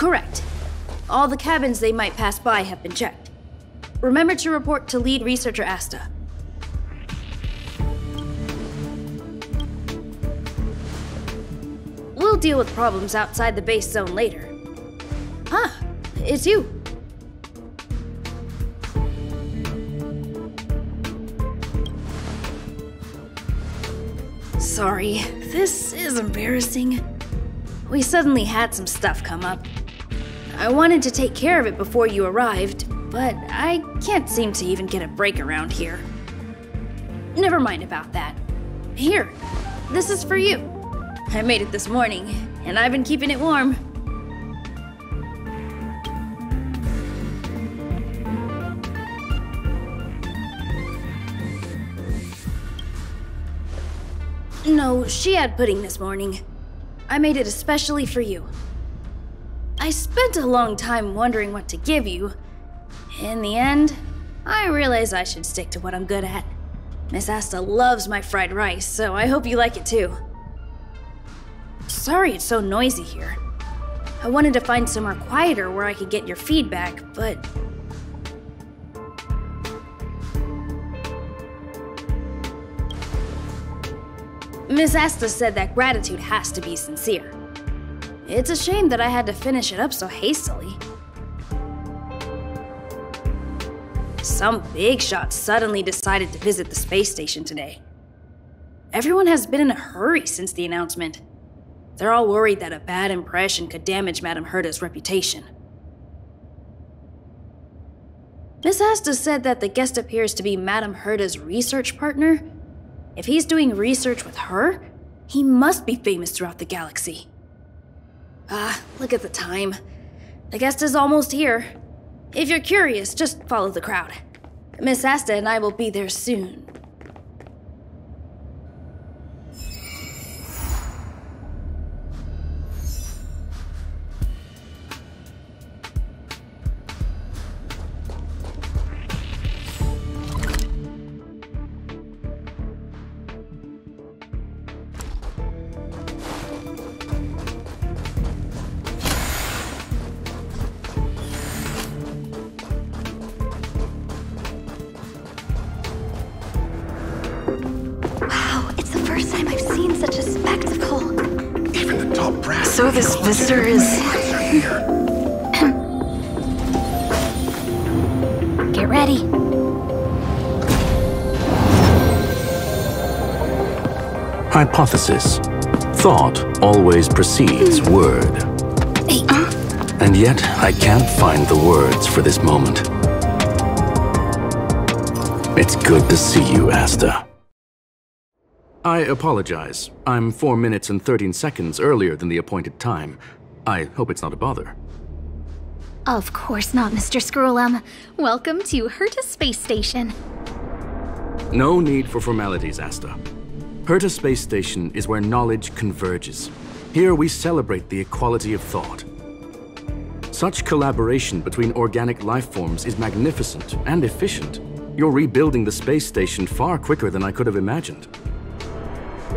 Correct. All the cabins they might pass by have been checked. Remember to report to lead researcher Asta. We'll deal with problems outside the base zone later. Huh, it's you. Sorry, this is embarrassing. We suddenly had some stuff come up. I wanted to take care of it before you arrived, but I can't seem to even get a break around here. Never mind about that. Here, this is for you. I made it this morning, and I've been keeping it warm. No, she had pudding this morning. I made it especially for you. I spent a long time wondering what to give you. In the end, I realized I should stick to what I'm good at. Miss Asta loves my fried rice, so I hope you like it too. Sorry it's so noisy here. I wanted to find somewhere quieter where I could get your feedback, but... Miss Asta said that gratitude has to be sincere. It's a shame that I had to finish it up so hastily. Some big shot suddenly decided to visit the space station today. Everyone has been in a hurry since the announcement. They're all worried that a bad impression could damage Madame Herta's reputation. Miss Asta said that the guest appears to be Madame Herta's research partner. If he's doing research with her, he must be famous throughout the galaxy. Look at the time. The guest is almost here. If you're curious, just follow the crowd. Miss Asta and I will be there soon. So this visitor is... Get ready. Hypothesis. Thought always precedes word. And yet, I can't find the words for this moment. It's good to see you, Asta. I apologize. I'm 4 minutes and 13 seconds earlier than the appointed time. I hope it's not a bother. Of course not, Mr. Screwllum. Welcome to Herta Space Station. No need for formalities, Asta. Herta Space Station is where knowledge converges. Here we celebrate the equality of thought. Such collaboration between organic life forms is magnificent and efficient. You're rebuilding the space station far quicker than I could have imagined.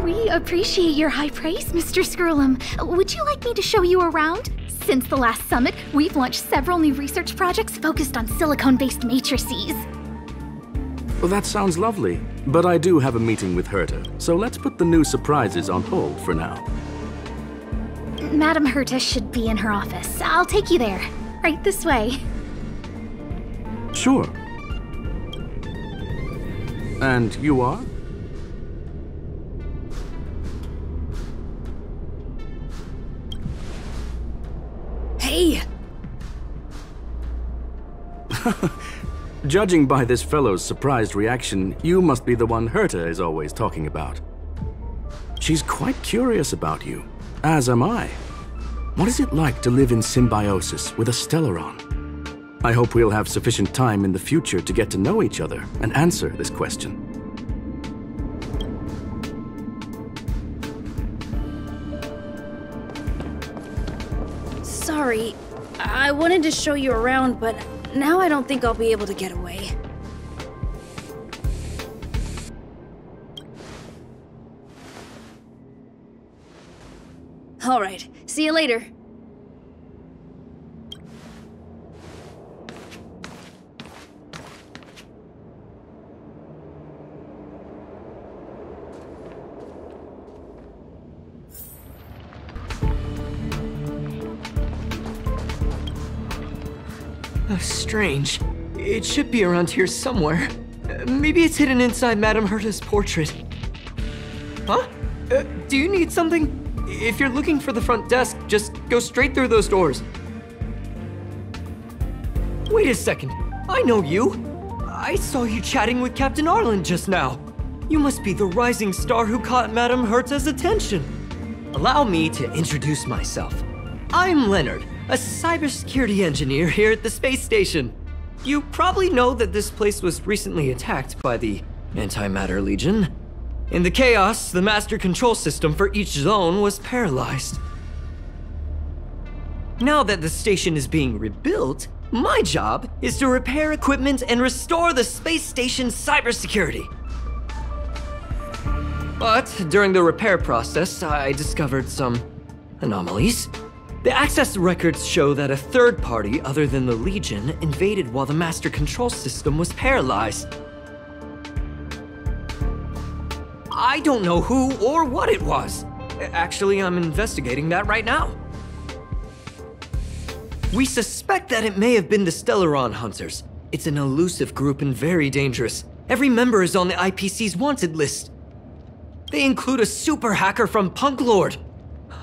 We appreciate your high praise, Mr. Screwllum. Would you like me to show you around? Since the last summit, we've launched several new research projects focused on silicone-based matrices. Well, that sounds lovely, but I do have a meeting with Herta, so let's put the new surprises on hold for now. Madame Herta should be in her office. I'll take you there. Right this way. Sure. And you are? Hey! Judging by this fellow's surprised reaction, you must be the one Herta is always talking about. She's quite curious about you, as am I. What is it like to live in symbiosis with a Stellaron? I hope we'll have sufficient time in the future to get to know each other and answer this question. Sorry, I wanted to show you around, but now I don't think I'll be able to get away. All right, see you later. Strange. It should be around here somewhere. Maybe it's hidden inside Madame Herta's portrait. Huh? Do you need something? If you're looking for the front desk, just go straight through those doors. Wait a second. I know you. I saw you chatting with Captain Arlen just now. You must be the rising star who caught Madame Herta's attention. Allow me to introduce myself. I'm Leonard, a cybersecurity engineer here at the space station. You probably know that this place was recently attacked by the Antimatter Legion. In the chaos, the master control system for each zone was paralyzed. Now that the station is being rebuilt, my job is to repair equipment and restore the space station's cybersecurity. But during the repair process, I discovered some anomalies. The access records show that a third party other than the Legion invaded while the master control system was paralyzed. I don't know who or what it was. Actually, I'm investigating that right now. We suspect that it may have been the Stellaron Hunters. It's an elusive group and very dangerous. Every member is on the IPC's wanted list. They include a super hacker from Punklorde.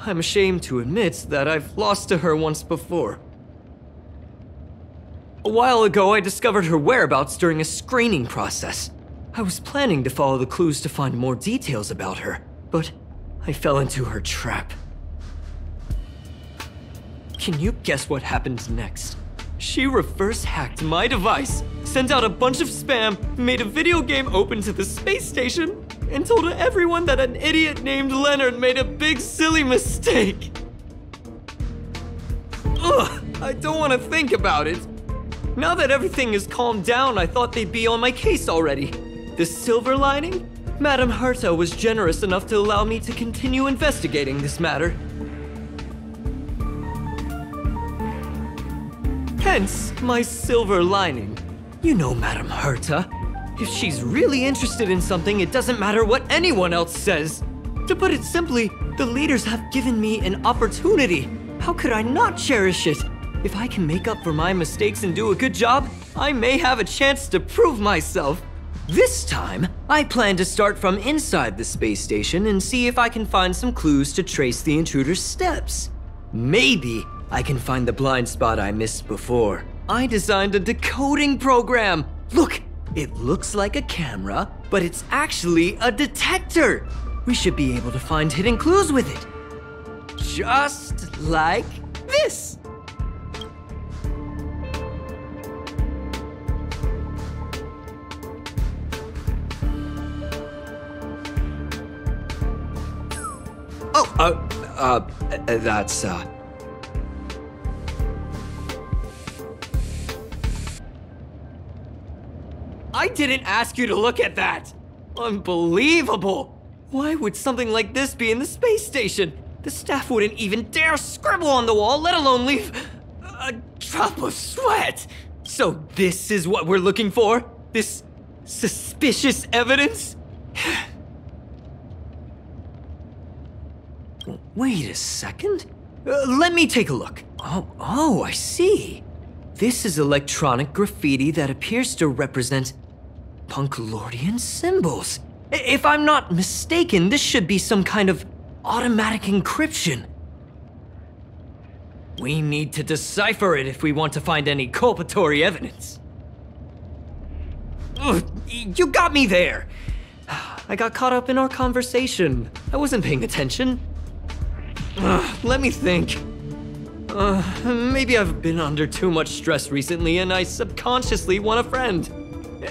I'm ashamed to admit that I've lost to her once before. A while ago, I discovered her whereabouts during a screening process. I was planning to follow the clues to find more details about her, but I fell into her trap. Can you guess what happened next? She reverse hacked my device, sent out a bunch of spam, made a video game open to the space station, and told everyone that an idiot named Leonard made a big silly mistake. Ugh, I don't want to think about it. Now that everything is calmed down, I thought they'd be on my case already. The silver lining? Madame Herta was generous enough to allow me to continue investigating this matter. Hence, my silver lining. You know Madame Herta. If she's really interested in something, it doesn't matter what anyone else says. To put it simply, the leaders have given me an opportunity. How could I not cherish it? If I can make up for my mistakes and do a good job, I may have a chance to prove myself. This time, I plan to start from inside the space station and see if I can find some clues to trace the intruder's steps. Maybe I can find the blind spot I missed before. I designed a decoding program. Look, it looks like a camera, but it's actually a detector. We should be able to find hidden clues with it. Just like this. That's, I didn't ask you to look at that! Unbelievable! Why would something like this be in the space station? The staff wouldn't even dare scribble on the wall, let alone leave a drop of sweat! So this is what we're looking for? This suspicious evidence? Wait a second. Let me take a look. Oh, I see. This is electronic graffiti that appears to represent Punklordian symbols. If I'm not mistaken, this should be some kind of automatic encryption. We need to decipher it if we want to find any culpatory evidence. Ugh, you got me there. I got caught up in our conversation. I wasn't paying attention. Let me think. Maybe I've been under too much stress recently and I subconsciously want a friend.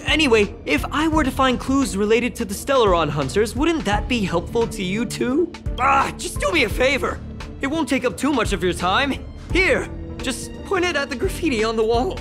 Anyway, if I were to find clues related to the Stellaron Hunters, wouldn't that be helpful to you too? Just do me a favor. It won't take up too much of your time. Here, just point it at the graffiti on the wall.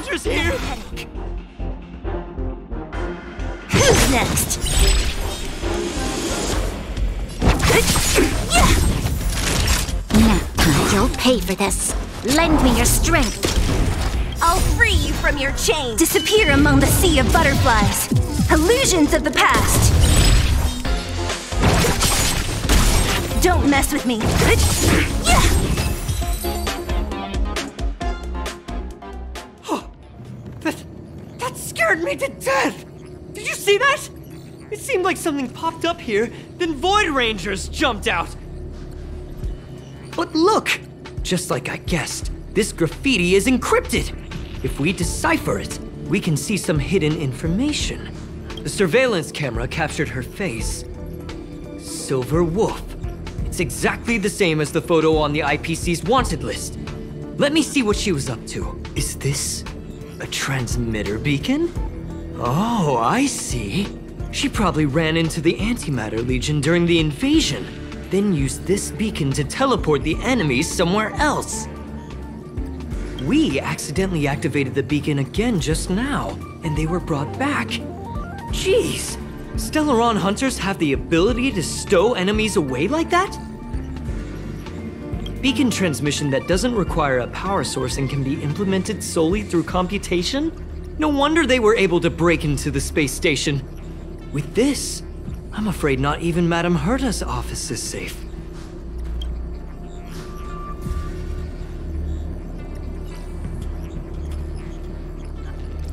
Rangers here! Who's next? Now, you'll pay for this. Lend me your strength. I'll free you from your chains. Disappear among the sea of butterflies. Illusions of the past. Don't mess with me. That scared me to death! Did you see that? It seemed like something popped up here, then Void Rangers jumped out. But look! Just like I guessed, this graffiti is encrypted. If we decipher it, we can see some hidden information. The surveillance camera captured her face. Silverwolf. It's exactly the same as the photo on the IPC's wanted list. Let me see what she was up to. Is this a transmitter beacon? Oh, I see. She probably ran into the Antimatter Legion during the invasion, then used this beacon to teleport the enemies somewhere else. We accidentally activated the beacon again just now, and they were brought back. Jeez, Stellaron Hunters have the ability to stow enemies away like that? Beacon transmission that doesn't require a power source and can be implemented solely through computation? No wonder they were able to break into the space station. With this, I'm afraid not even Madame Herta's office is safe.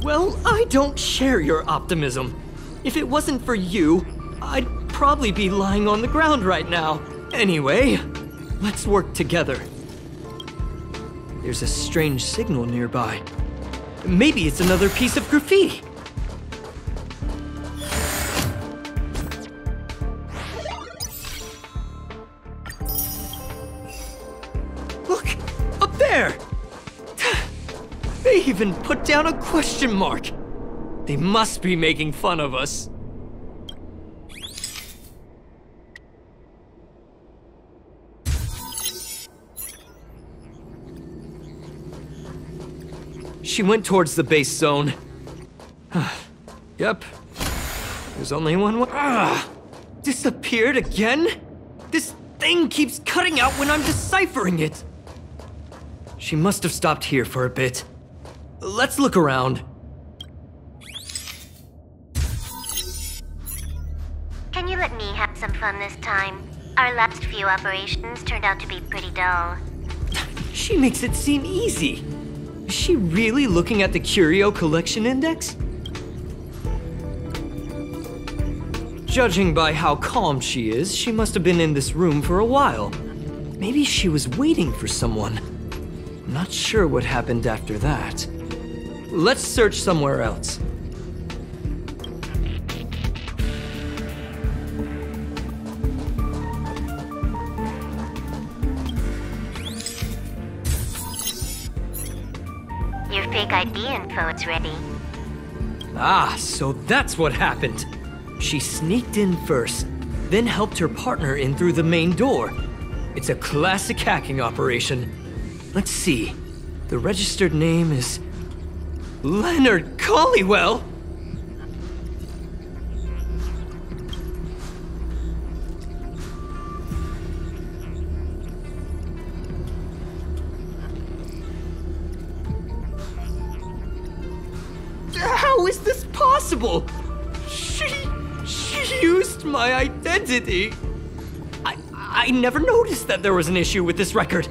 Well, I don't share your optimism. If it wasn't for you, I'd probably be lying on the ground right now. Anyway, let's work together. There's a strange signal nearby. Maybe it's another piece of graffiti. Look, up there! They even put down a question mark. They must be making fun of us. She went towards the base zone. Yep. There's only one way. Disappeared again? This thing keeps cutting out when I'm deciphering it. She must have stopped here for a bit. Let's look around. Can you let me have some fun this time? Our last few operations turned out to be pretty dull. She makes it seem easy. Is she really looking at the Curio Collection Index? Judging by how calm she is, she must have been in this room for a while. Maybe she was waiting for someone. I'm not sure what happened after that. Let's search somewhere else. Your fake ID info is ready. Ah, so that's what happened. She sneaked in first, then helped her partner in through the main door. It's a classic hacking operation. Let's see. The registered name is Leonard Collywell. How is this possible? She used my identity. I never noticed that there was an issue with this record.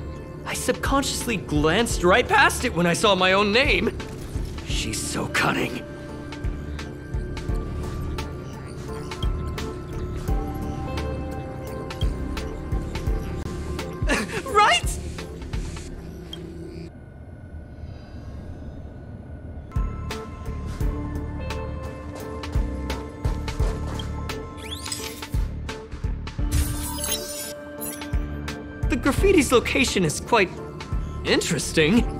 I subconsciously glanced right past it when I saw my own name. She's so cunning. Right? The graffiti's location is quite interesting.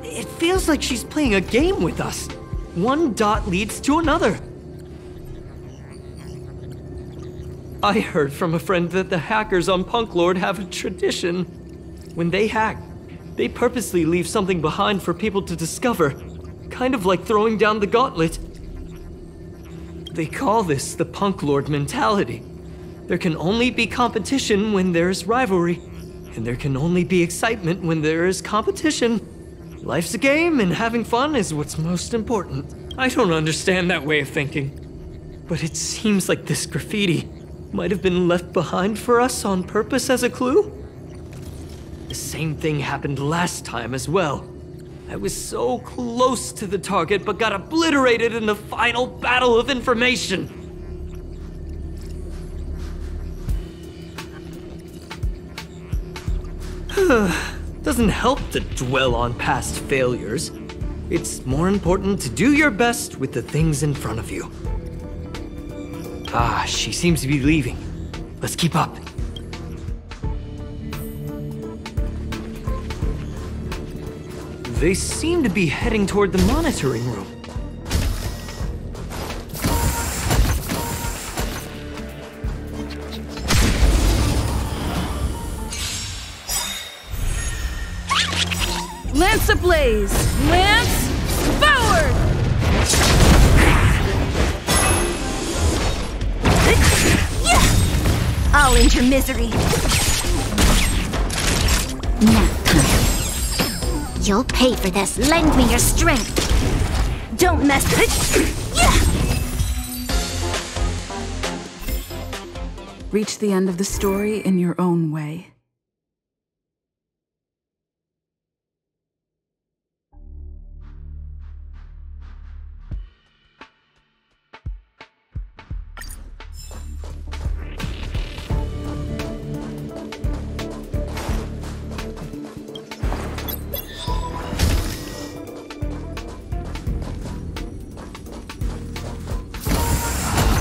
It feels like she's playing a game with us. One dot leads to another. I heard from a friend that the hackers on Punklorde have a tradition. When they hack, they purposely leave something behind for people to discover. kind of like throwing down the gauntlet. They call this the Punklorde Mentality. There can only be competition when there's rivalry, and there can only be excitement when there is competition. Life's a game, and having fun is what's most important. I don't understand that way of thinking, but it seems like this graffiti might have been left behind for us on purpose as a clue. The same thing happened last time as well. I was so close to the target, but got obliterated in the final battle of information. Doesn't help to dwell on past failures. It's more important to do your best with the things in front of you. Ah, she seems to be leaving. Let's keep up. They seem to be heading toward the monitoring room. Lance ablaze! Lance forward! I'll end your misery. Nap time. You'll pay for this. Lend me your strength. Don't mess with it. Reach the end of the story in your own way.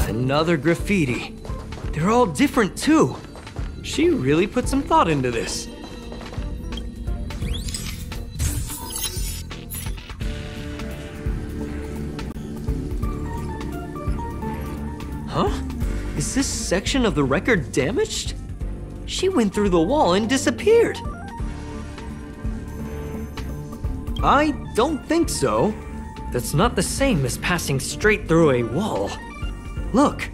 Another graffiti. They're all different too. She really put some thought into this. Huh? Is this section of the record damaged? She went through the wall and disappeared. I don't think so. That's not the same as passing straight through a wall. Look.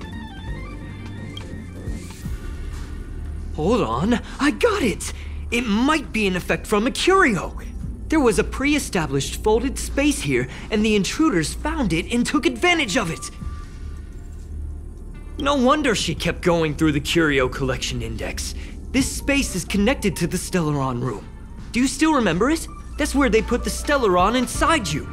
Hold on, I got it! It might be an effect from a curio. There was a pre-established folded space here, and the intruders found it and took advantage of it. No wonder she kept going through the curio collection index. This space is connected to the Stellaron room. Do you still remember it? That's where they put the Stellaron inside you.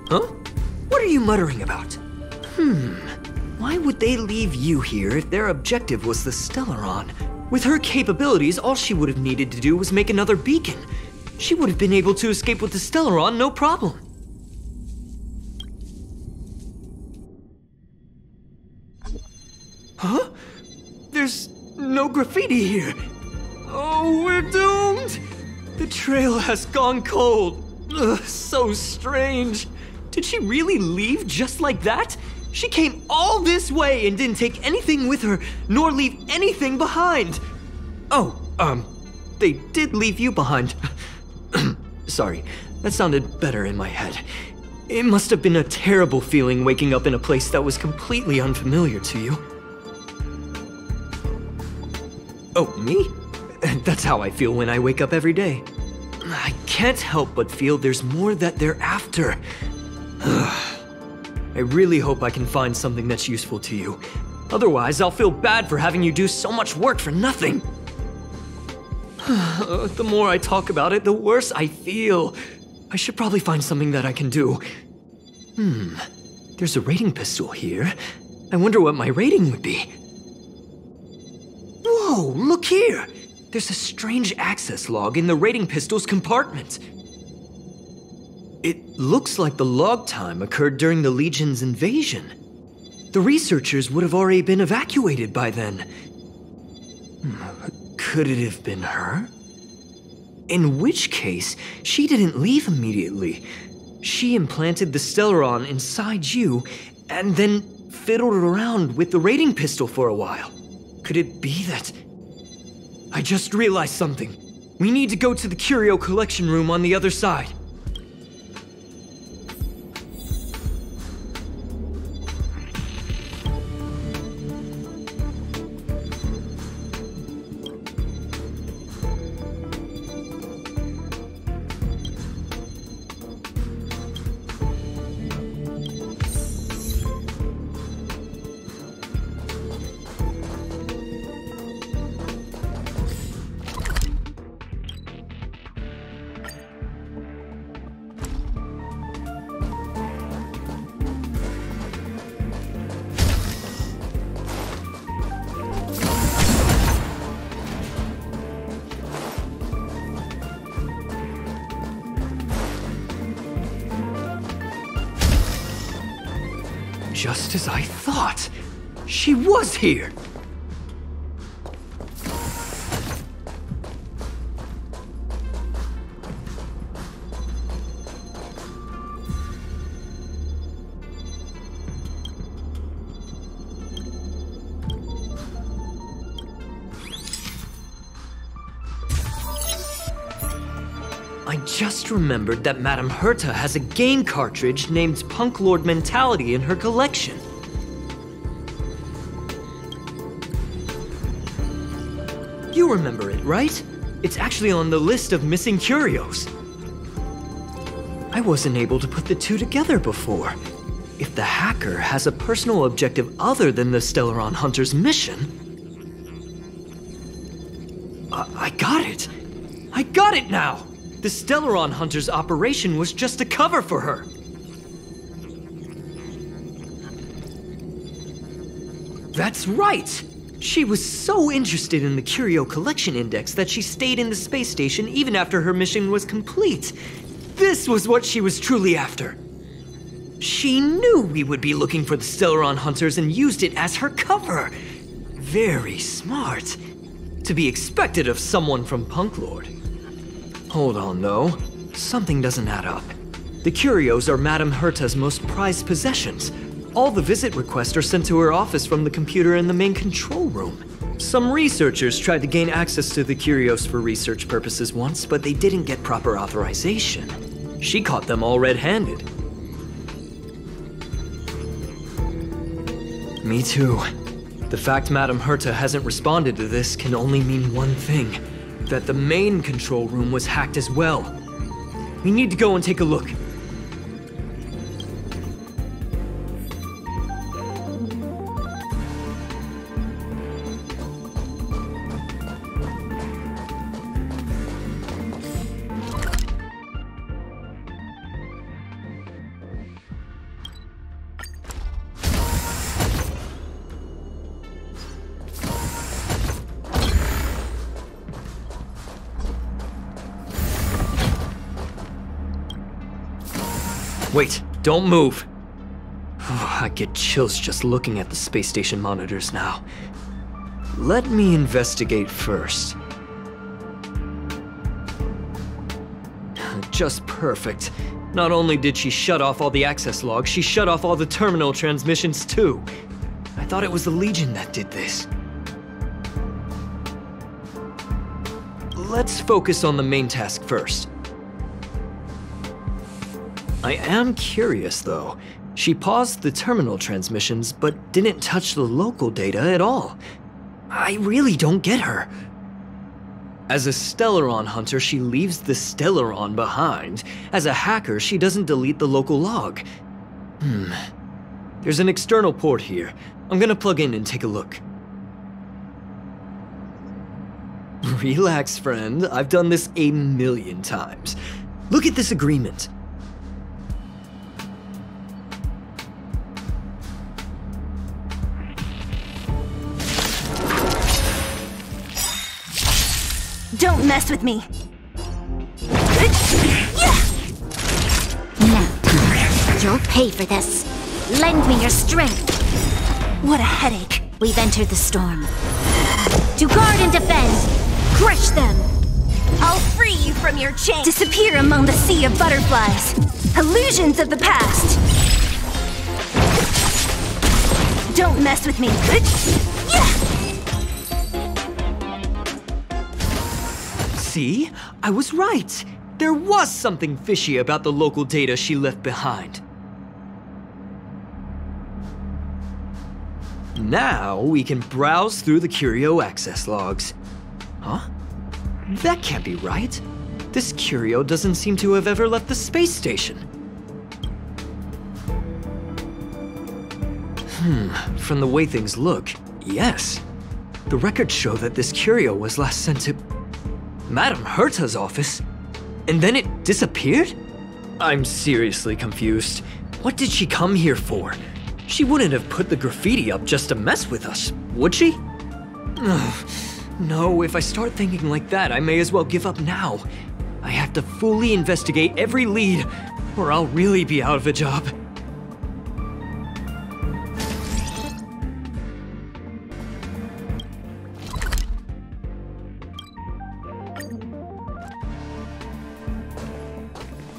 Huh? What are you muttering about? Why would they leave you here if their objective was the Stellaron? With her capabilities, all she would have needed to do was make another beacon. She would have been able to escape with the Stellaron, no problem. Huh? There's no graffiti here. Oh, we're doomed! The trail has gone cold. Ugh, so strange. Did she really leave just like that? She came all this way and didn't take anything with her, nor leave anything behind. Oh, they did leave you behind. Sorry, that sounded better in my head. It must have been a terrible feeling waking up in a place that was completely unfamiliar to you. Oh, me? That's how I feel when I wake up every day. I can't help but feel there's more that they're after. I really hope I can find something that's useful to you. Otherwise, I'll feel bad for having you do so much work for nothing. The more I talk about it, the worse I feel. I should probably find something that I can do. There's a rating pistol here. I wonder what my rating would be. Whoa, look here! There's a strange access log in the rating pistol's compartment. It looks like the log time occurred during the Legion's invasion. The researchers would have already been evacuated by then. Could it have been her? In which case, she didn't leave immediately. She implanted the Stellaron inside you, and then fiddled around with the rating pistol for a while. Could it be that... I just realized something. We need to go to the curio collection room on the other side. Just as I thought. She was here! I just remembered that Madame Herta has a game cartridge named Punklorde Mentality in her collection. You remember it, right? It's actually on the list of missing curios. I wasn't able to put the two together before. If the hacker has a personal objective other than the Stellaron Hunters mission... I got it! I got it now! The Stellaron Hunters operation was just a cover for her. That's right! She was so interested in the Curio Collection Index that she stayed in the space station even after her mission was complete. This was what she was truly after. She knew we would be looking for the Stellaron Hunters and used it as her cover. Very smart. To be expected of someone from Punklorde. Hold on, though. Something doesn't add up. The curios are Madame Herta's most prized possessions. All the visit requests are sent to her office from the computer in the main control room. Some researchers tried to gain access to the curios for research purposes once, but they didn't get proper authorization. She caught them all red-handed. Me too. The fact Madame Herta hasn't responded to this can only mean one thing. That the main control room was hacked as well. We need to go and take a look. Wait, don't move. I get chills just looking at the space station monitors now. Let me investigate first. Just perfect. Not only did she shut off all the access logs, she shut off all the terminal transmissions too. I thought it was the Legion that did this. Let's focus on the main task first. I am curious, though. She paused the terminal transmissions, but didn't touch the local data at all. I really don't get her. As a Stellaron hunter, she leaves the Stellaron behind. As a hacker, she doesn't delete the local log. There's an external port here. I'm gonna plug in and take a look. Relax, friend. I've done this a million times. Look at this agreement. Don't mess with me. Now, you'll pay for this. Lend me your strength. What a headache. We've entered the storm. To guard and defend! Crush them! I'll free you from your chain. Disappear among the sea of butterflies. Illusions of the past. Don't mess with me. See? I was right. There was something fishy about the local data she left behind. Now we can browse through the curio access logs. Huh? That can't be right. This curio doesn't seem to have ever left the space station. From the way things look, yes. The records show that this curio was last sent to Madame Herta's office, and then it disappeared? I'm seriously confused. What did she come here for? She wouldn't have put the graffiti up just to mess with us, would she? No, if I start thinking like that, I may as well give up now. I have to fully investigate every lead, or I'll really be out of a job.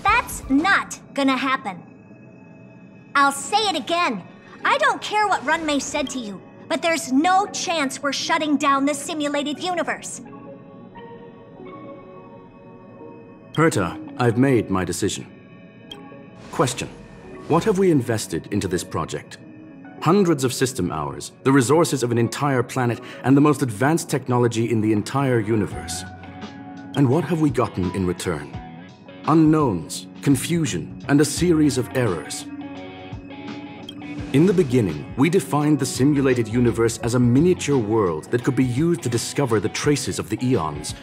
That's not gonna happen. I'll say it again. I don't care what Runmei said to you, but there's no chance we're shutting down this simulated universe. Herta, I've made my decision. Question: what have we invested into this project? Hundreds of system hours, the resources of an entire planet, and the most advanced technology in the entire universe. And what have we gotten in return? Unknowns, confusion, and a series of errors. In the beginning, we defined the simulated universe as a miniature world that could be used to discover the traces of the eons.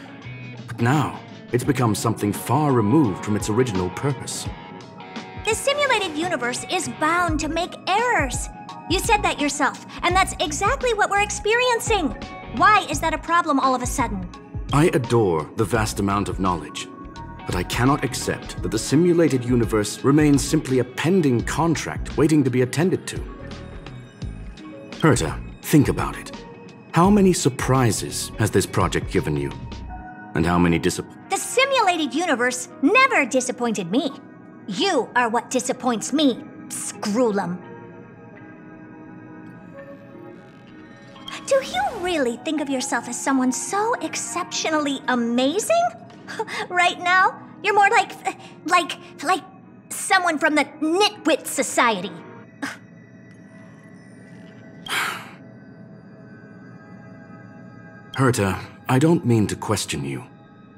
But now, it's become something far removed from its original purpose. The simulated universe is bound to make errors. You said that yourself, and that's exactly what we're experiencing. Why is that a problem all of a sudden? I adore the vast amount of knowledge, but I cannot accept that the simulated universe remains simply a pending contract waiting to be attended to. Herta, think about it. How many surprises has this project given you? And how many The simulated universe never disappointed me. You are what disappoints me, screwllum. Do you really think of yourself as someone so exceptionally amazing? Right now, you're more like someone from the Nitwit Society. Herta, I don't mean to question you,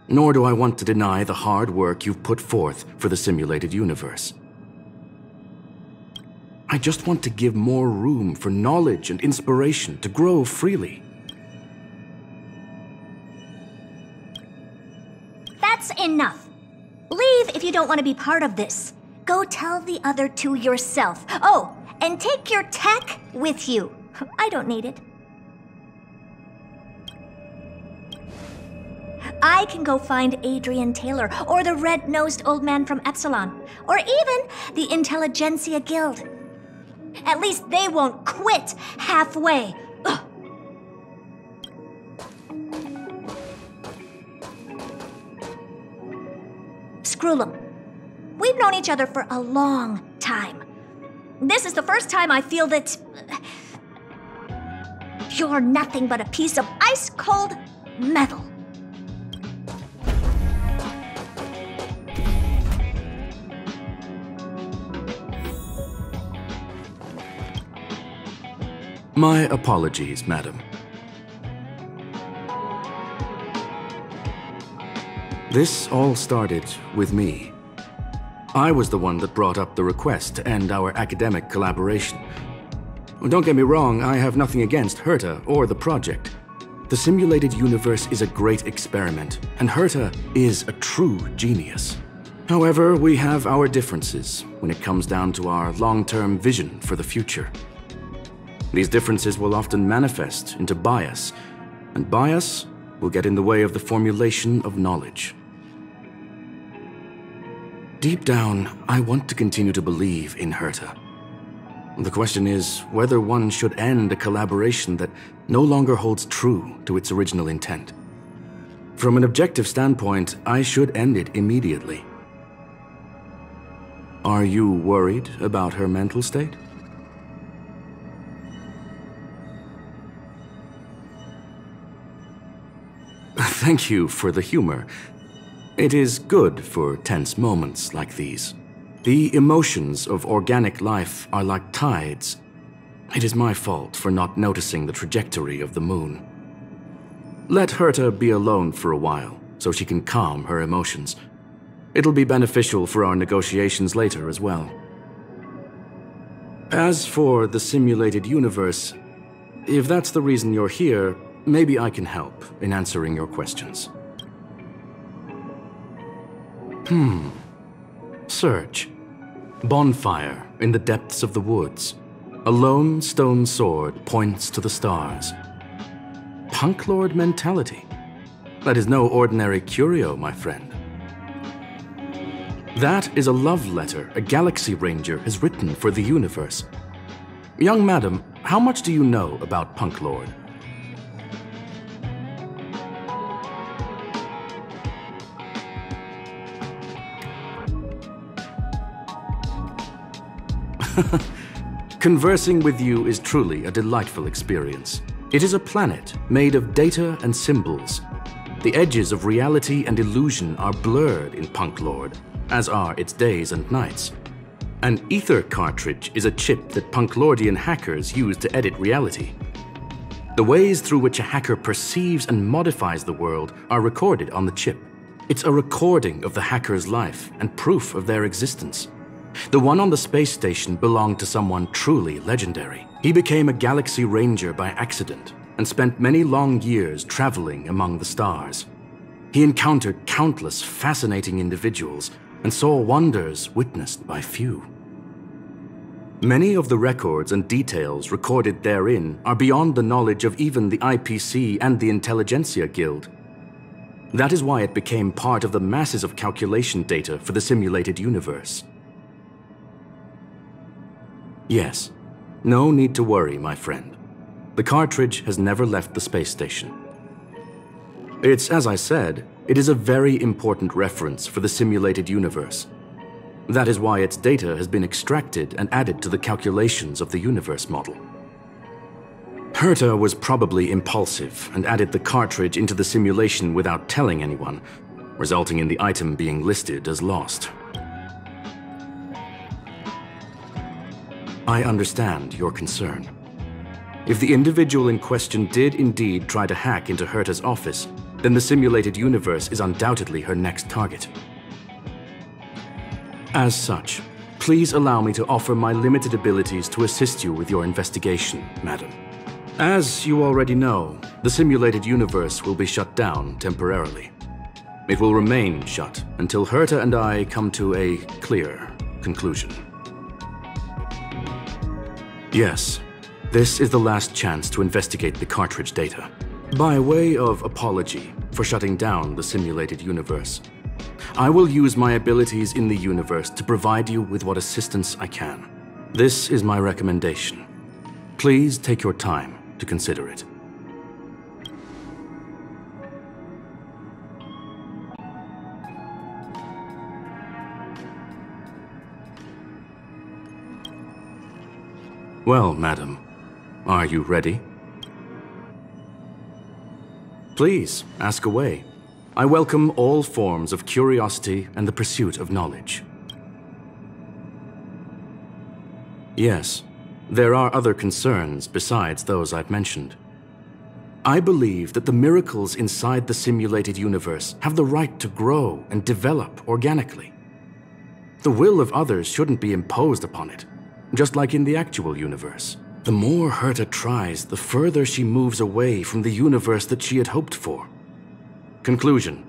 nor do I want to deny the hard work you've put forth for the simulated universe. I just want to give more room for knowledge and inspiration to grow freely. That's enough. Leave if you don't want to be part of this. Go tell the other two yourself. Oh, and take your tech with you. I don't need it. I can go find Adrian Taylor, or the red-nosed old man from Epsilon, or even the Intelligentsia Guild. At least they won't quit halfway. Ugh. Screwllum, we've known each other for a long time. This is the first time I feel that you're nothing but a piece of ice-cold metal. My apologies, madam. This all started with me. I was the one that brought up the request to end our academic collaboration. Don't get me wrong, I have nothing against Herta or the project. The simulated universe is a great experiment, and Herta is a true genius. However, we have our differences when it comes down to our long-term vision for the future. These differences will often manifest into bias, and bias will get in the way of the formulation of knowledge. Deep down, I want to continue to believe in Herta. The question is whether one should end a collaboration that no longer holds true to its original intent. From an objective standpoint, I should end it immediately. Are you worried about her mental state? Thank you for the humor. It is good for tense moments like these. The emotions of organic life are like tides. It is my fault for not noticing the trajectory of the moon. Let Herta be alone for a while, so she can calm her emotions. It'll be beneficial for our negotiations later as well. As for the simulated universe, if that's the reason you're here, maybe I can help in answering your questions. Search. Bonfire in the depths of the woods. A lone stone sword points to the stars. Punklorde Mentality. That is no ordinary curio, my friend. That is a love letter a Galaxy Ranger has written for the universe. Young madam, how much do you know about Punklorde? Conversing with you is truly a delightful experience. It is a planet made of data and symbols. The edges of reality and illusion are blurred in Punklorde, as are its days and nights. An ether cartridge is a chip that Punklordian hackers use to edit reality. The ways through which a hacker perceives and modifies the world are recorded on the chip. It's a recording of the hacker's life and proof of their existence. The one on the space station belonged to someone truly legendary. He became a Galaxy Ranger by accident and spent many long years traveling among the stars. He encountered countless fascinating individuals and saw wonders witnessed by few. Many of the records and details recorded therein are beyond the knowledge of even the IPC and the Intelligentsia Guild. That is why it became part of the masses of calculation data for the simulated universe. Yes, no need to worry, my friend. The cartridge has never left the space station. It's, as I said, it is a very important reference for the simulated universe. That is why its data has been extracted and added to the calculations of the universe model. Herta was probably impulsive and added the cartridge into the simulation without telling anyone, resulting in the item being listed as lost. I understand your concern. If the individual in question did indeed try to hack into Herta's office, then the simulated universe is undoubtedly her next target. As such, please allow me to offer my limited abilities to assist you with your investigation, madam. As you already know, the simulated universe will be shut down temporarily. It will remain shut until Herta and I come to a clear conclusion. Yes, this is the last chance to investigate the cartridge data. By way of apology for shutting down the simulated universe, I will use my abilities in the universe to provide you with what assistance I can. This is my recommendation. Please take your time to consider it. Well, madam, are you ready? Please, ask away. I welcome all forms of curiosity and the pursuit of knowledge. Yes, there are other concerns besides those I've mentioned. I believe that the miracles inside the simulated universe have the right to grow and develop organically. The will of others shouldn't be imposed upon it, just like in the actual universe. The more Herta tries, the further she moves away from the universe that she had hoped for. Conclusion: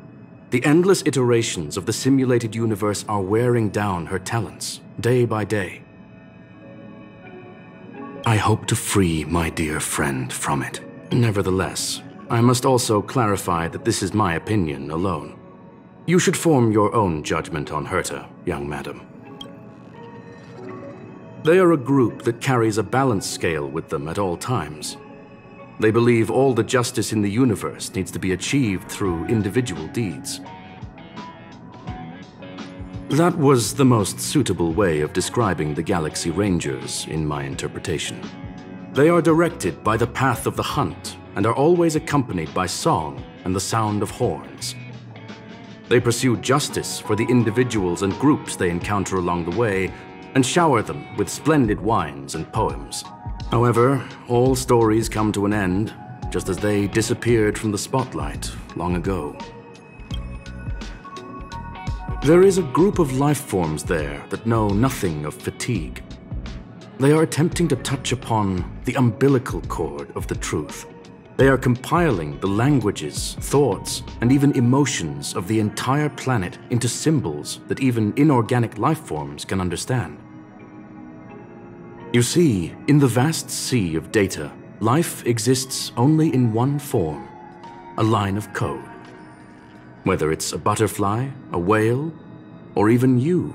the endless iterations of the simulated universe are wearing down her talents, day by day. I hope to free my dear friend from it. Nevertheless, I must also clarify that this is my opinion alone. You should form your own judgment on Herta, young madam. They are a group that carries a balance scale with them at all times. They believe all the justice in the universe needs to be achieved through individual deeds. That was the most suitable way of describing the Galaxy Rangers, in my interpretation. They are directed by the path of the hunt and are always accompanied by song and the sound of horns. They pursue justice for the individuals and groups they encounter along the way, and shower them with splendid wines and poems. However, all stories come to an end, just as they disappeared from the spotlight long ago. There is a group of life forms there that know nothing of fatigue. They are attempting to touch upon the umbilical cord of the truth. They are compiling the languages, thoughts, and even emotions of the entire planet into symbols that even inorganic life forms can understand. You see, in the vast sea of data, life exists only in one form, a line of code. Whether it's a butterfly, a whale, or even you,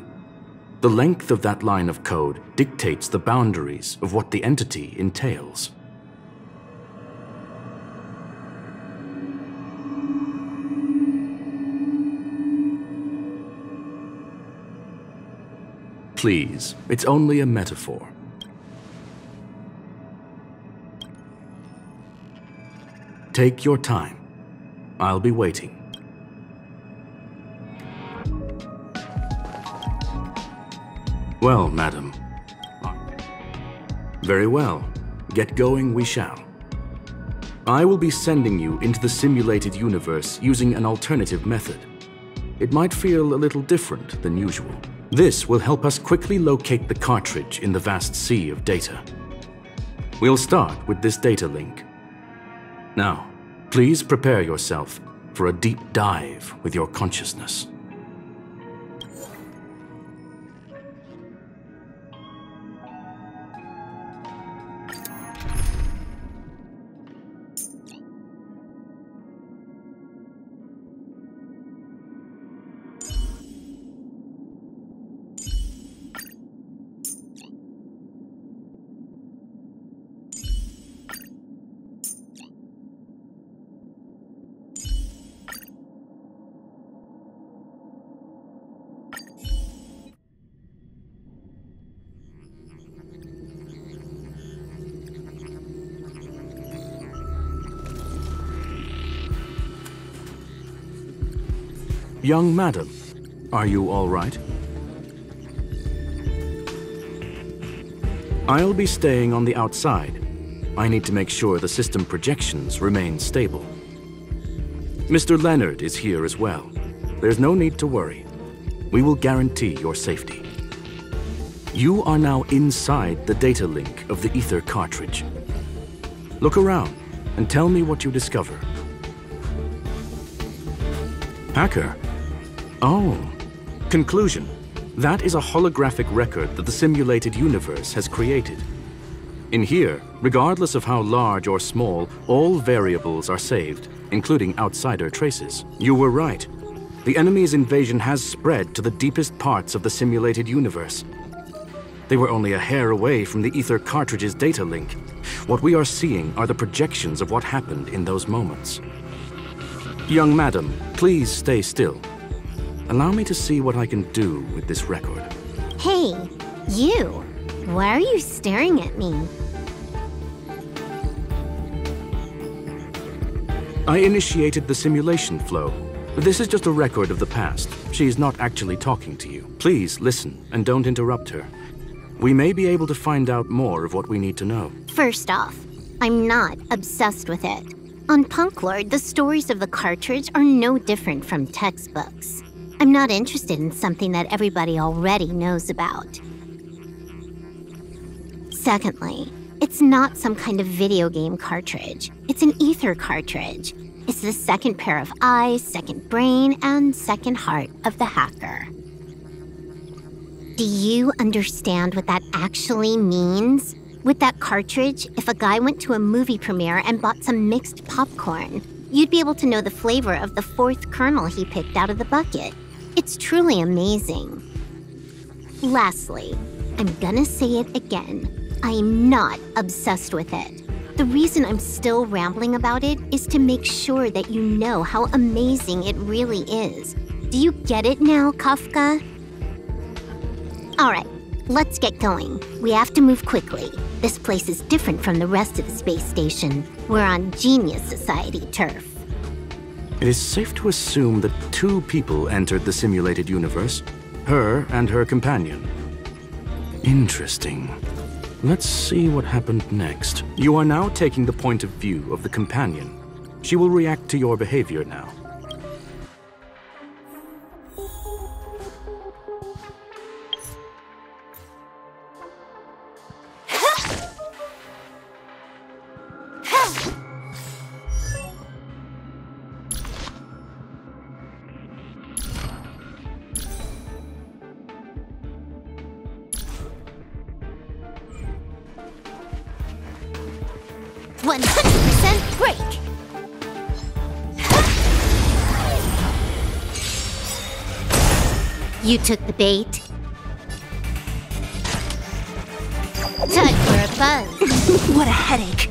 the length of that line of code dictates the boundaries of what the entity entails. Please, it's only a metaphor. Take your time. I'll be waiting. Well, madam. Very well. Get going we shall. I will be sending you into the simulated universe using an alternative method. It might feel a little different than usual. This will help us quickly locate the cartridge in the vast sea of data. We'll start with this data link. Now, please prepare yourself for a deep dive with your consciousness. Young madam, are you all right? I'll be staying on the outside. I need to make sure the system projections remain stable. Mr. Leonard is here as well. There's no need to worry. We will guarantee your safety. You are now inside the data link of the ether cartridge. Look around and tell me what you discover. Hacker? Oh. Conclusion. That is a holographic record that the simulated universe has created. In here, regardless of how large or small, all variables are saved, including outsider traces. You were right. The enemy's invasion has spread to the deepest parts of the simulated universe. They were only a hair away from the ether cartridge's data link. What we are seeing are the projections of what happened in those moments. Young madam, please stay still. Allow me to see what I can do with this record. Hey, you! Why are you staring at me? I initiated the simulation flow. This is just a record of the past. She's not actually talking to you. Please listen and don't interrupt her. We may be able to find out more of what we need to know. First off, I'm not obsessed with it. On Punklorde, the stories of the cartridge are no different from textbooks. I'm not interested in something that everybody already knows about. Secondly, it's not some kind of video game cartridge. It's an ether cartridge. It's the second pair of eyes, second brain, and second heart of the hacker. Do you understand what that actually means? With that cartridge, if a guy went to a movie premiere and bought some mixed popcorn, you'd be able to know the flavor of the fourth kernel he picked out of the bucket. It's truly amazing. Lastly, I'm gonna say it again. I'm not obsessed with it. The reason I'm still rambling about it is to make sure that you know how amazing it really is. Do you get it now, Kafka? Alright, let's get going. We have to move quickly. This place is different from the rest of the space station. We're on Genius Society turf. It is safe to assume that two people entered the simulated universe, her and her companion. Interesting. Let's see what happened next. You are now taking the point of view of the companion. She will react to your behavior now. Break! You took the bait. Time for a buzz. What a headache.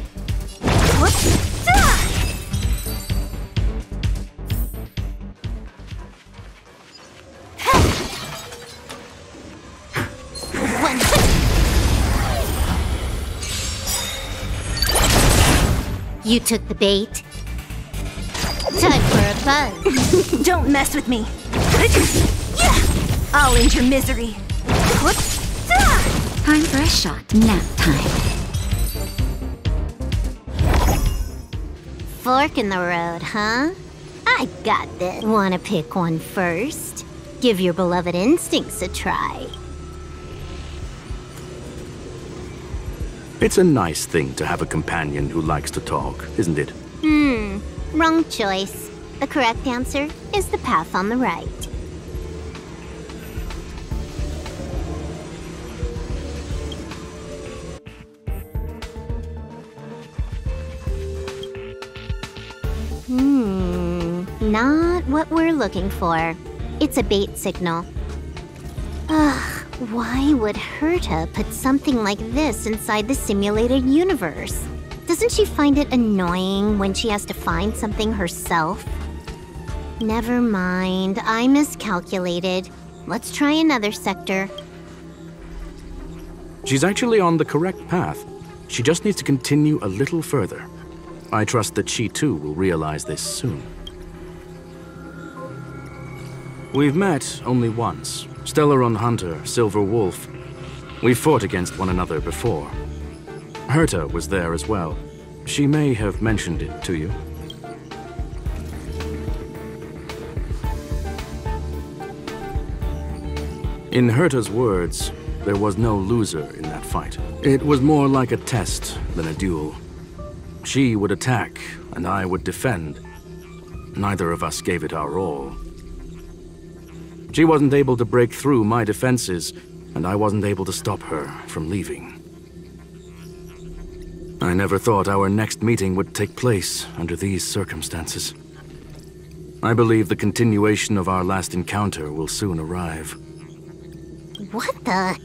You took the bait. Time for a buzz. Don't mess with me. I'll end your misery. Time for a shot. Nap time. Fork in the road, huh? I got this. Wanna pick one first? Give your beloved instincts a try. It's a nice thing to have a companion who likes to talk, isn't it? Wrong choice. The correct answer is the path on the right. Not what we're looking for. It's a bait signal. Ugh, why would Herta put something like this inside the simulated universe? Doesn't she find it annoying when she has to find something herself? Never mind, I miscalculated. Let's try another sector. She's actually on the correct path. She just needs to continue a little further. I trust that she too will realize this soon. We've met only once. Stellaron Hunter, Silverwolf. We've fought against one another before. Herta was there as well. She may have mentioned it to you. In Herta's words, there was no loser in that fight. It was more like a test than a duel. She would attack, and I would defend. Neither of us gave it our all. She wasn't able to break through my defenses, and I wasn't able to stop her from leaving. I never thought our next meeting would take place under these circumstances. I believe the continuation of our last encounter will soon arrive. What the?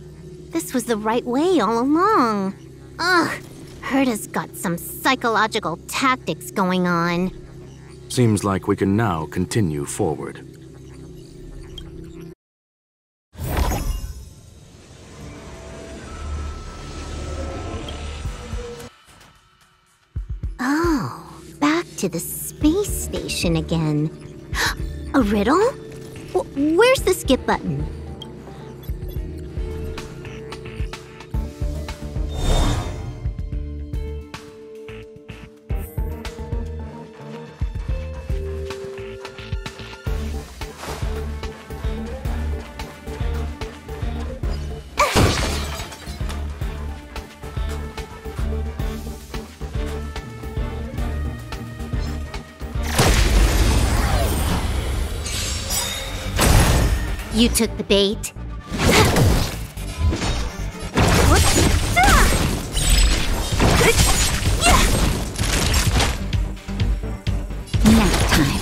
This was the right way all along. Ugh, Herta's got some psychological tactics going on. Seems like we can now continue forward. Oh, back to the space station again. A riddle? Where's the skip button? You took the bait. Nap time.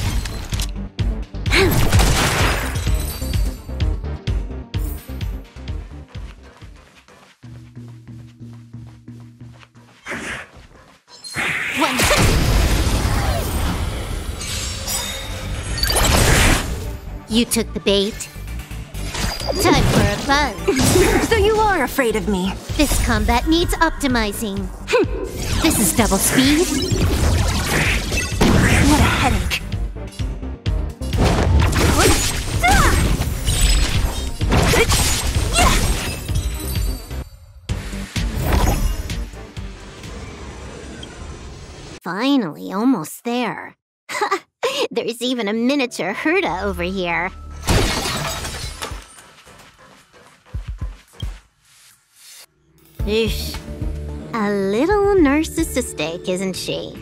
You took the bait. Time for a buzz. So you are afraid of me. This combat needs optimizing. This is double speed. What a headache. Finally, almost there. There's even a miniature herta over here. Eesh. A little narcissistic, isn't she?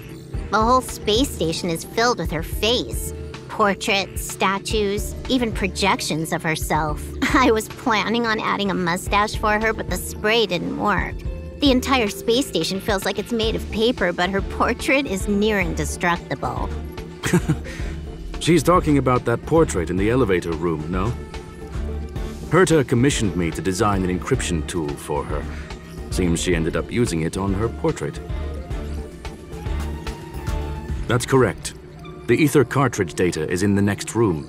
The whole space station is filled with her face. Portraits, statues, even projections of herself. I was planning on adding a mustache for her, but the spray didn't work. The entire space station feels like it's made of paper, but her portrait is near indestructible. She's talking about that portrait in the elevator room, no? Herta commissioned me to design an encryption tool for her. Seems she ended up using it on her portrait. That's correct. The ether cartridge data is in the next room.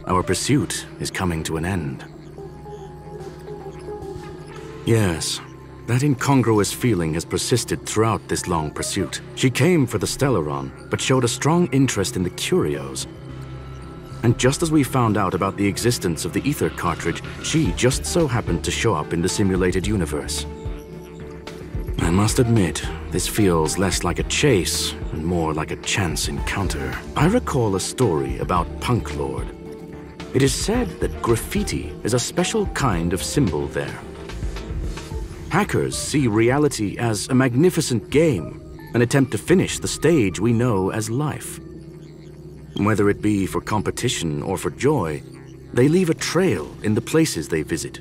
Our pursuit is coming to an end. Yes, that incongruous feeling has persisted throughout this long pursuit. She came for the Stellaron, but showed a strong interest in the curios. And just as we found out about the existence of the ether cartridge, she just so happened to show up in the simulated universe. I must admit, this feels less like a chase and more like a chance encounter. I recall a story about Punklorde. It is said that graffiti is a special kind of symbol there. Hackers see reality as a magnificent game, an attempt to finish the stage we know as life. Whether it be for competition or for joy, they leave a trail in the places they visit.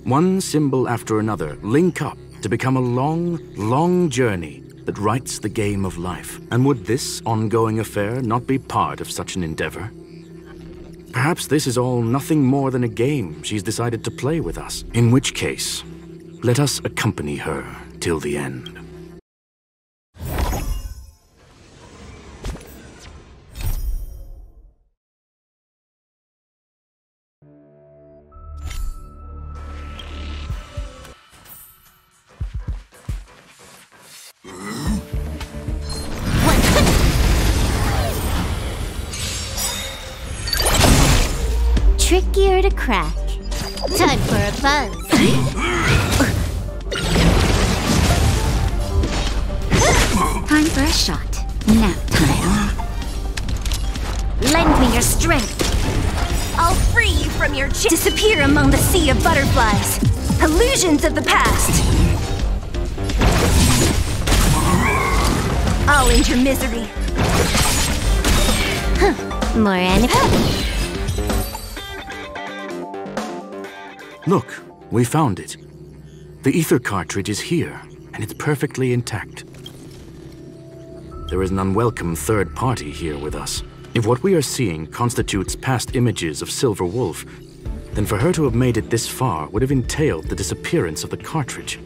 One symbol after another link up to become a long, long journey that writes the game of life. And would this ongoing affair not be part of such an endeavor? Perhaps this is all nothing more than a game she's decided to play with us. In which case, let us accompany her till the end. Trickier to crack. Time for a buzz. Time for a shot. Nap time. Lend me your strength. I'll free you from your disappear among the sea of butterflies. Illusions of the past. I'll end your misery. More enemies. Look, we found it. The ether cartridge is here, and it's perfectly intact. There is an unwelcome third party here with us. If what we are seeing constitutes past images of silverwolf, then for her to have made it this far would have entailed the disappearance of the cartridge.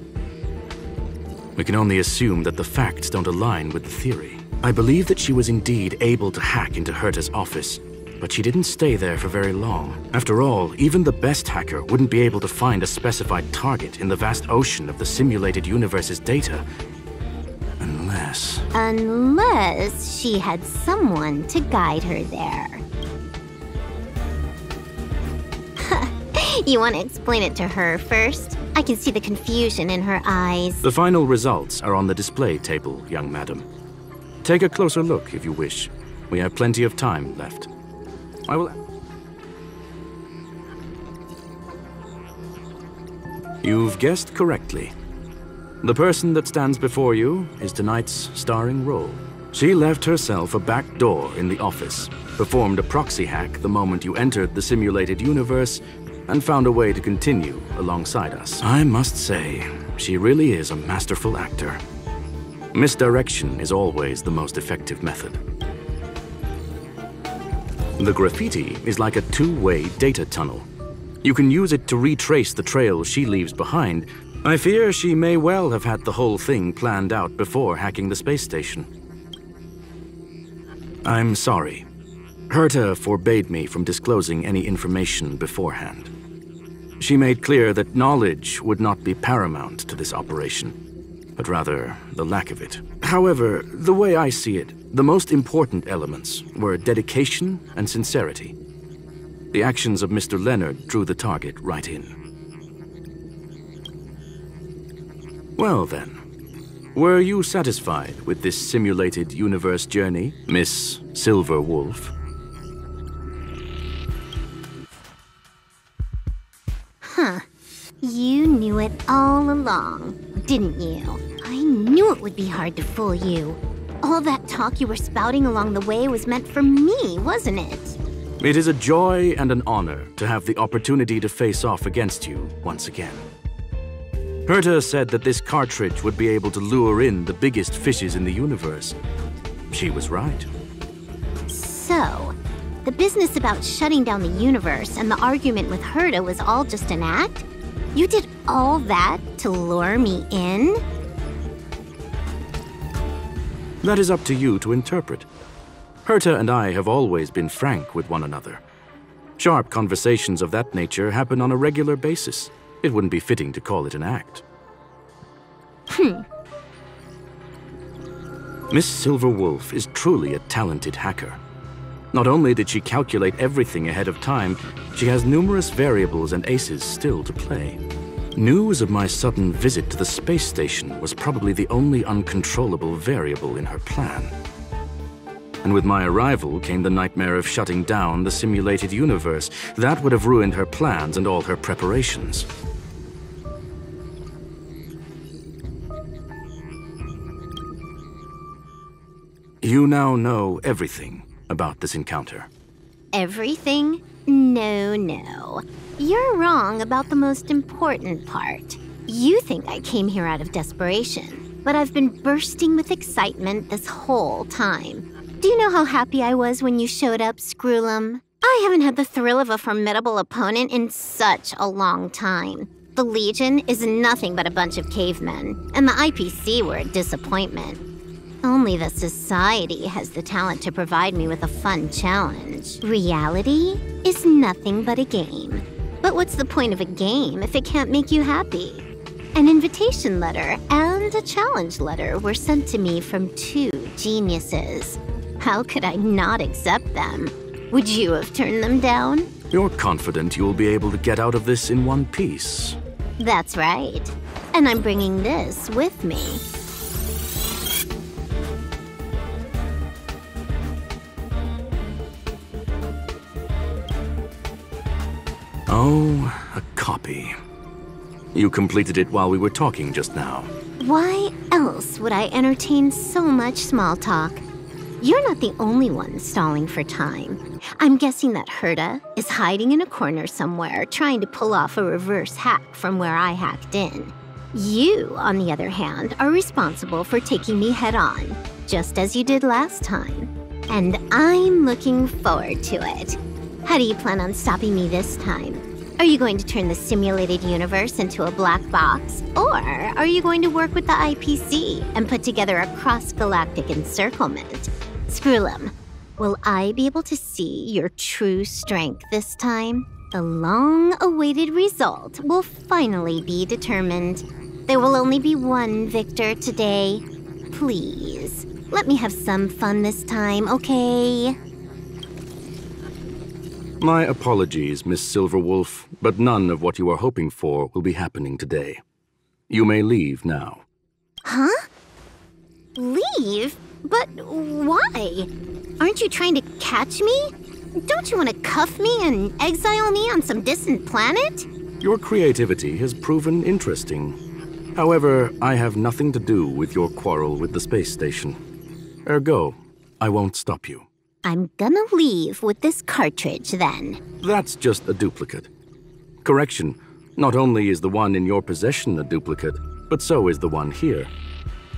We can only assume that the facts don't align with the theory. I believe that she was indeed able to hack into Herta's office, but she didn't stay there for very long. After all, even the best hacker wouldn't be able to find a specified target in the vast ocean of the simulated universe's data. Unless she had someone to guide her there. You want to explain it to her first? I can see the confusion in her eyes. The final results are on the display table, young madam. Take a closer look if you wish. We have plenty of time left. I will... You've guessed correctly. The person that stands before you is tonight's starring role. She left herself a back door in the office, performed a proxy hack the moment you entered the simulated universe, and found a way to continue alongside us. I must say, she really is a masterful actor. Misdirection is always the most effective method. The graffiti is like a two-way data tunnel. You can use it to retrace the trail she leaves behind. I fear she may well have had the whole thing planned out before hacking the space station. I'm sorry. Herta forbade me from disclosing any information beforehand. She made clear that knowledge would not be paramount to this operation, but rather the lack of it. However, the way I see it, the most important elements were dedication and sincerity. The actions of Mr. Leonard drew the target right in. Well then, Were you satisfied with this simulated universe journey, Miss Silverwolf? Huh. You knew it all along, didn't you? I knew it would be hard to fool you. All that talk you were spouting along the way was meant for me, wasn't it? It is a joy and an honor to have the opportunity to face off against you once again. Herta said that this cartridge would be able to lure in the biggest fishes in the universe. She was right. So, the business about shutting down the universe and the argument with Herta was all just an act? You did all that to lure me in? That is up to you to interpret. Herta and I have always been frank with one another. Sharp conversations of that nature happen on a regular basis. It wouldn't be fitting to call it an act. Miss Silverwolf is truly a talented hacker. Not only did she calculate everything ahead of time, she has numerous variables and aces still to play. News of my sudden visit to the space station was probably the only uncontrollable variable in her plan. And with my arrival came the nightmare of shutting down the simulated universe. That would have ruined her plans and all her preparations. You now know everything about this encounter. Everything? No. You're wrong about the most important part. You think I came here out of desperation, but I've been bursting with excitement this whole time. Do you know how happy I was when you showed up, screwllum? I haven't had the thrill of a formidable opponent in such a long time. The Legion is nothing but a bunch of cavemen, and the IPC were a disappointment. Only the Society has the talent to provide me with a fun challenge. Reality is nothing but a game. But what's the point of a game if it can't make you happy? An invitation letter and a challenge letter were sent to me from two geniuses. How could I not accept them? Would you have turned them down? You're confident you'll be able to get out of this in one piece. That's right. And I'm bringing this with me. Oh, a copy. You completed it while we were talking just now. Why else would I entertain so much small talk? You're not the only one stalling for time. I'm guessing that Herta is hiding in a corner somewhere, trying to pull off a reverse hack from where I hacked in. You, on the other hand, are responsible for taking me head-on, just as you did last time. And I'm looking forward to it. How do you plan on stopping me this time? Are you going to turn the simulated universe into a black box? Or are you going to work with the IPC and put together a cross-galactic encirclement? Screwllum, will I be able to see your true strength this time? The long-awaited result will finally be determined. There will only be one victor today. Please, let me have some fun this time, okay? My apologies, Miss Silverwolf, but none of what you are hoping for will be happening today. You may leave now. Huh? Leave? But why? Aren't you trying to catch me? Don't you want to cuff me and exile me on some distant planet? Your creativity has proven interesting. However, I have nothing to do with your quarrel with the space station. Ergo, I won't stop you. I'm gonna leave with this cartridge, then. That's just a duplicate. Correction, not only is the one in your possession a duplicate, but so is the one here.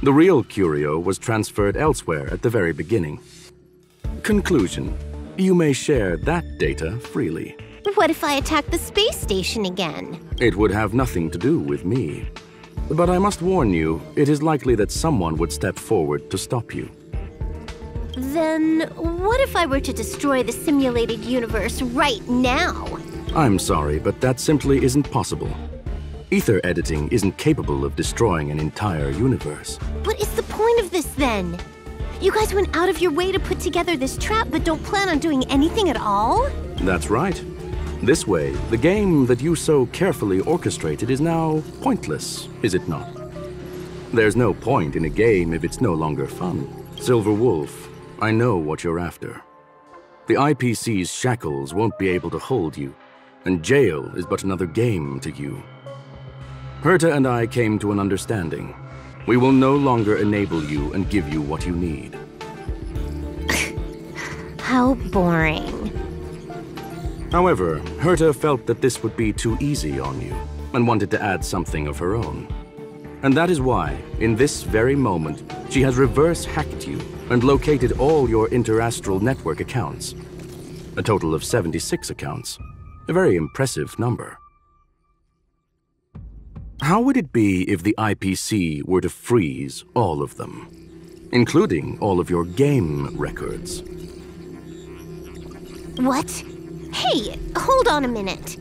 The real curio was transferred elsewhere at the very beginning. Conclusion, you may share that data freely. What if I attack the space station again? It would have nothing to do with me. But I must warn you, it is likely that someone would step forward to stop you. Then what if I were to destroy the simulated universe right now? I'm sorry, but that simply isn't possible. Ether editing isn't capable of destroying an entire universe. What is the point of this, then? You guys went out of your way to put together this trap, but don't plan on doing anything at all? That's right. This way, the game that you so carefully orchestrated is now pointless, is it not? There's no point in a game if it's no longer fun. Silverwolf, I know what you're after. The IPC's shackles won't be able to hold you, and jail is but another game to you. Herta and I came to an understanding. We will no longer enable you and give you what you need. How boring. However, Herta felt that this would be too easy on you, and wanted to add something of her own. And that is why, in this very moment, she has reverse-hacked you and located all your interastral network accounts. A total of 76 accounts. A very impressive number. How would it be if the IPC were to freeze all of them, including all of your game records? What? Hey, hold on a minute.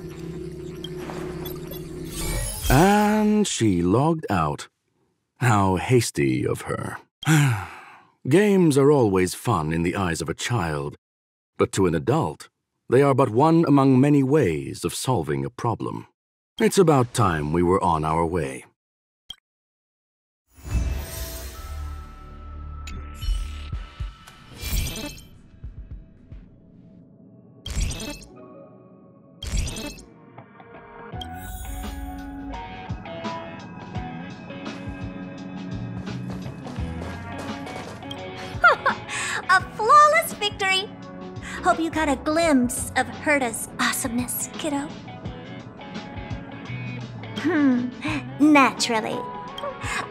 And she logged out. How hasty of her. Games are always fun in the eyes of a child, but to an adult, they are but one among many ways of solving a problem. It's about time we were on our way. A flawless victory! Hope you got a glimpse of Herta's awesomeness, kiddo. Naturally.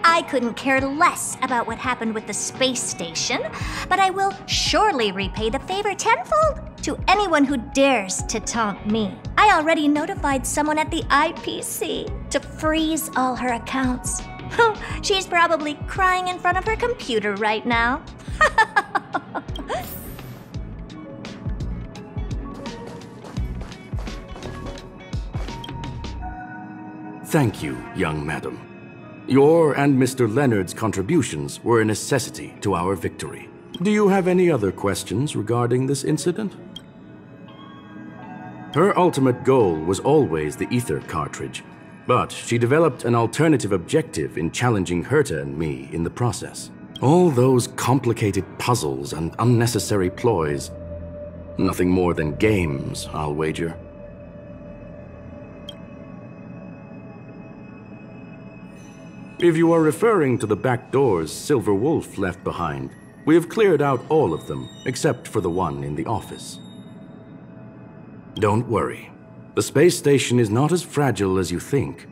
I couldn't care less about what happened with the space station, but I will surely repay the favor tenfold to anyone who dares to taunt me. I already notified someone at the IPC to freeze all her accounts. She's probably crying in front of her computer right now. Thank you, young madam. Your and Mr. Leonard's contributions were a necessity to our victory. Do you have any other questions regarding this incident? Her ultimate goal was always the ether cartridge, but she developed an alternative objective in challenging Herta and me in the process. All those complicated puzzles and unnecessary ploys. Nothing more than games, I'll wager. If you are referring to the back doors Silverwolf left behind, we have cleared out all of them, except for the one in the office. Don't worry. The space station is not as fragile as you think.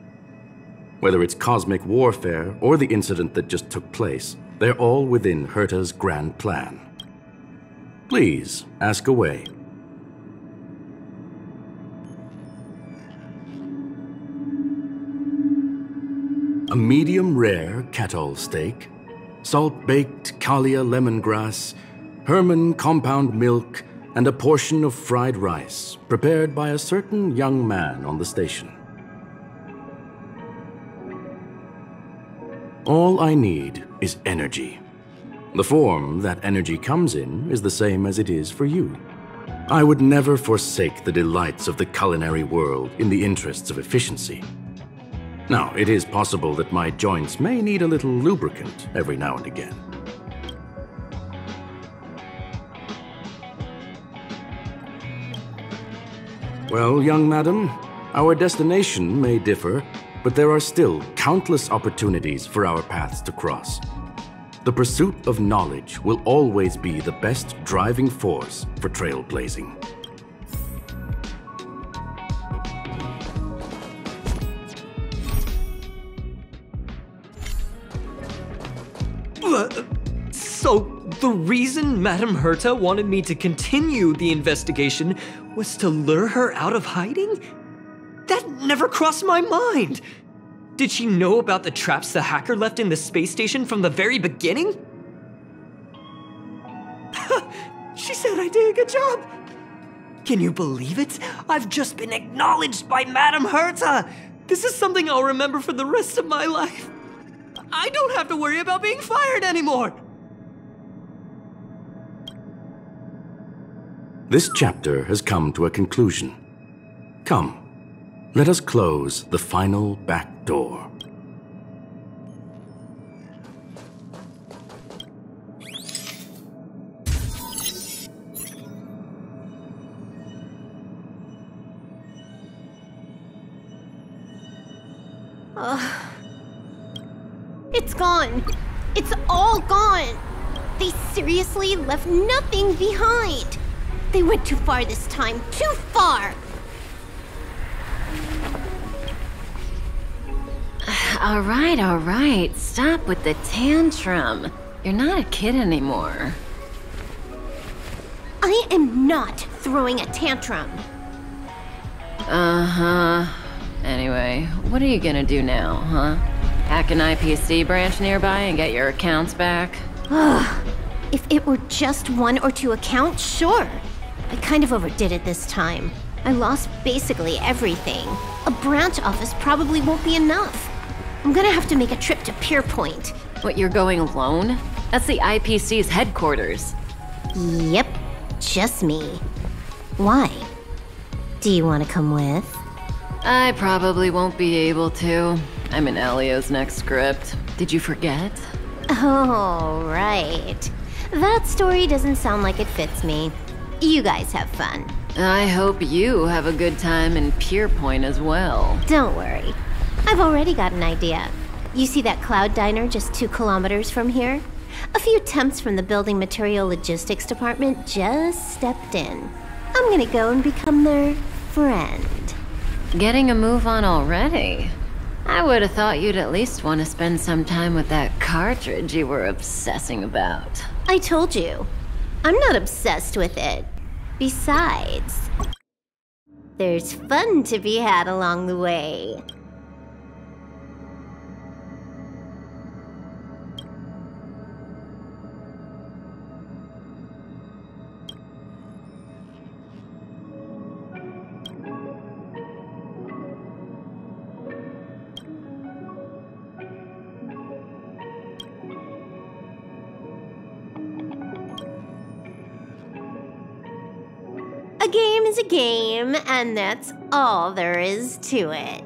Whether it's cosmic warfare or the incident that just took place, they're all within Herta's grand plan. Please, ask away. A medium rare Catol steak, salt-baked Kalia lemongrass, Herman compound milk, and a portion of fried rice prepared by a certain young man on the station. All I need is energy. The form that energy comes in is the same as it is for you. I would never forsake the delights of the culinary world in the interests of efficiency. Now, it is possible that my joints may need a little lubricant every now and again. Well, young madam, our destination may differ, but there are still countless opportunities for our paths to cross. The pursuit of knowledge will always be the best driving force for trailblazing. So, the reason Madame Herta wanted me to continue the investigation was to lure her out of hiding? That never crossed my mind! Did she know about the traps the hacker left in the space station from the very beginning? She said I did a good job! Can you believe it? I've just been acknowledged by Madame Herta! This is something I'll remember for the rest of my life. I don't have to worry about being fired anymore! This chapter has come to a conclusion. Come, let us close the final back door. It's gone. It's all gone. They seriously left nothing behind. They went too far this time. Too far. All right. Stop with the tantrum. You're not a kid anymore. I am not throwing a tantrum. Uh-huh. Anyway, what are you gonna do now, huh? Hack an IPC branch nearby and get your accounts back? If it were just 1 or 2 accounts, sure. I kind of overdid it this time. I lost basically everything. A branch office probably won't be enough. I'm gonna have to make a trip to Pierpoint. What, you're going alone? That's the IPC's headquarters. Yep, just me. Why? Do you want to come with? I probably won't be able to. I'm in Elio's next script. Did you forget? Oh, right. That story doesn't sound like it fits me. You guys have fun. I hope you have a good time in Pierpoint as well. Don't worry. I've already got an idea. You see that cloud diner just 2 kilometers from here? A few temps from the building material logistics department just stepped in. I'm gonna go and become their friend. Getting a move on already? I would have thought you'd at least want to spend some time with that cartridge you were obsessing about. I told you. I'm not obsessed with it. Besides, there's fun to be had along the way. A game is a game, and that's all there is to it.